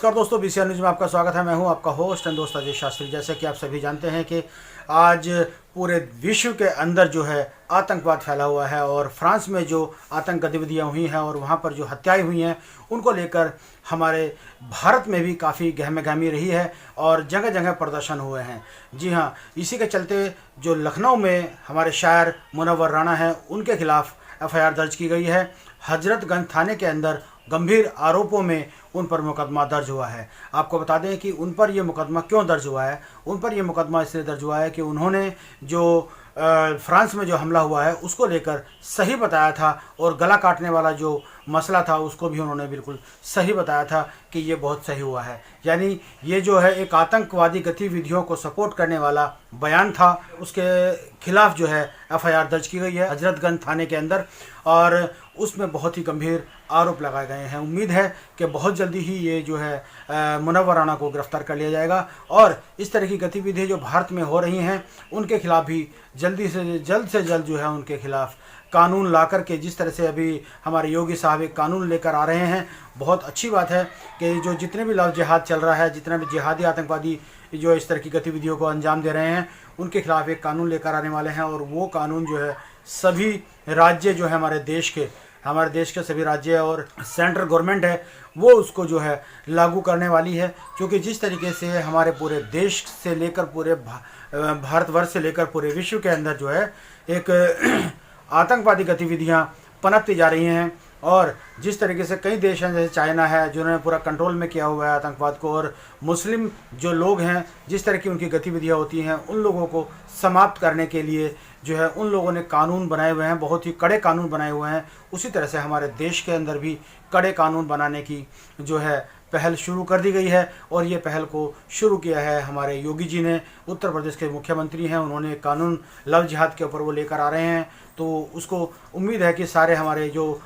नमस्कार दोस्तों, BCR news में आपका स्वागत है। मैं हूं आपका होस्ट एंड दोस्त अजय शास्त्री। जैसे कि आप सभी जानते हैं कि आज पूरे विश्व के अंदर जो है आतंकवाद फैला हुआ है और फ्रांस में जो आतंक गतिविधियां हुई हैं और वहां पर जो हत्याएं हुई हैं उनको लेकर हमारे भारत में भी काफ़ी गहमागहमी रही है और जगह जगह प्रदर्शन हुए हैं। जी हाँ, इसी के चलते जो लखनऊ में हमारे शायर मुनव्वर राणा हैं उनके खिलाफ एफआईआर दर्ज की गई है। हजरतगंज थाने के अंदर गंभीर आरोपों में उन पर मुकदमा दर्ज हुआ है। आपको बता दें कि उन पर यह मुकदमा क्यों दर्ज हुआ है। उन पर यह मुकदमा इसलिए दर्ज हुआ है कि उन्होंने जो फ्रांस में जो हमला हुआ है उसको लेकर सही बताया था और गला काटने वाला जो मसला था उसको भी उन्होंने बिल्कुल सही बताया था कि ये बहुत सही हुआ है। यानी ये जो है एक आतंकवादी गतिविधियों को सपोर्ट करने वाला बयान था, उसके खिलाफ जो है एफआईआर दर्ज की गई है हजरतगंज थाने के अंदर और उसमें बहुत ही गंभीर आरोप लगाए गए हैं। उम्मीद है कि बहुत जल्दी ही ये जो है मुनव्वर राणा को गिरफ्तार कर लिया जाएगा और इस तरह की गतिविधियाँ जो भारत में हो रही हैं उनके खिलाफ भी जल्द से जल्द जो है उनके खिलाफ कानून ला कर के, जिस तरह से अभी हमारे योगी साहब एक कानून लेकर आ रहे हैं, बहुत अच्छी बात है कि जो जितने भी लव जिहाद चल रहा है, जितने भी जिहादी आतंकवादी जो इस तरह की गतिविधियों को अंजाम दे रहे हैं उनके खिलाफ एक कानून लेकर आने वाले हैं और वो कानून जो है सभी राज्य जो है हमारे देश के सभी राज्य और सेंट्रल गवर्नमेंट है वो उसको जो है लागू करने वाली है। क्योंकि जिस तरीके से हमारे पूरे देश से लेकर पूरे भारतवर्ष से लेकर पूरे विश्व के अंदर जो है एक आतंकवादी गतिविधियां पनपती जा रही हैं और जिस तरीके से कई देश हैं जैसे चाइना है जिन्होंने पूरा कंट्रोल में किया हुआ है आतंकवाद को, और मुस्लिम जो लोग हैं जिस तरह की उनकी गतिविधियां होती हैं उन लोगों को समाप्त करने के लिए जो है उन लोगों ने कानून बनाए हुए हैं, बहुत ही कड़े कानून बनाए हुए हैं। उसी तरह से हमारे देश के अंदर भी कड़े कानून बनाने की जो है पहल शुरू कर दी गई है और ये पहल को शुरू किया है हमारे योगी जी ने। उत्तर प्रदेश के मुख्यमंत्री हैं, उन्होंने कानून लव जिहाद के ऊपर वो लेकर आ रहे हैं, तो उसको उम्मीद है कि सारे हमारे जो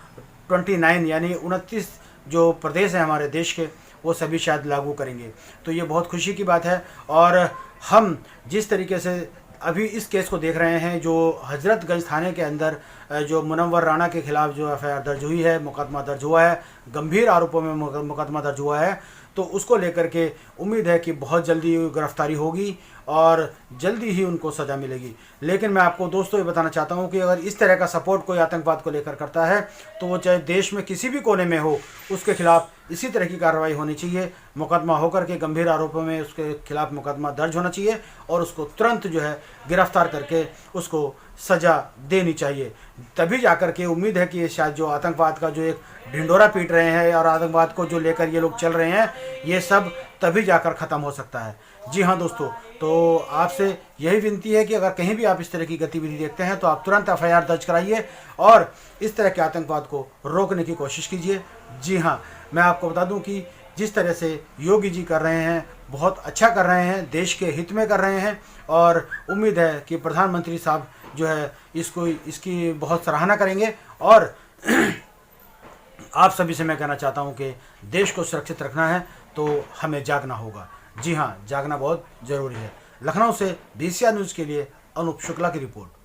29 यानी 29 जो प्रदेश हैं हमारे देश के वो सभी शायद लागू करेंगे। तो ये बहुत खुशी की बात है। और हम जिस तरीके से अभी इस केस को देख रहे हैं, जो हजरतगंज थाने के अंदर जो मुनव्वर राणा के खिलाफ जो एफआईआर दर्ज हुई है, मुकदमा दर्ज हुआ है, गंभीर आरोपों में मुकदमा दर्ज हुआ है, तो उसको लेकर के उम्मीद है कि बहुत जल्दी गिरफ्तारी होगी और जल्दी ही उनको सज़ा मिलेगी। लेकिन मैं आपको दोस्तों ये बताना चाहता हूँ कि अगर इस तरह का सपोर्ट कोई आतंकवाद को लेकर करता है तो वो चाहे देश में किसी भी कोने में हो उसके खिलाफ इसी तरह की कार्रवाई होनी चाहिए। मुकदमा होकर के गंभीर आरोपों में उसके खिलाफ मुकदमा दर्ज होना चाहिए और उसको तुरंत जो है गिरफ्तार करके उसको सज़ा देनी चाहिए। तभी जाकर के उम्मीद है कि ये शायद जो आतंकवाद का जो एक ढिंढोरा पीट रहे हैं और आतंकवाद को जो लेकर ये लोग चल रहे हैं ये सब तभी जाकर ख़त्म हो सकता है। जी हाँ दोस्तों, तो आपसे यही विनती है कि अगर कहीं भी आप इस तरह की गतिविधि देखते हैं तो आप तुरंत एफआईआर दर्ज कराइए और इस तरह के आतंकवाद को रोकने की कोशिश कीजिए। जी हाँ, मैं आपको बता दूं कि जिस तरह से योगी जी कर रहे हैं बहुत अच्छा कर रहे हैं, देश के हित में कर रहे हैं और उम्मीद है कि प्रधानमंत्री साहब जो है इसकी बहुत सराहना करेंगे। और आप सभी से मैं कहना चाहता हूं कि देश को सुरक्षित रखना है तो हमें जागना होगा। जी हाँ, जागना बहुत ज़रूरी है। लखनऊ से बीसीआर न्यूज़ के लिए अनूप शुक्ला की रिपोर्ट।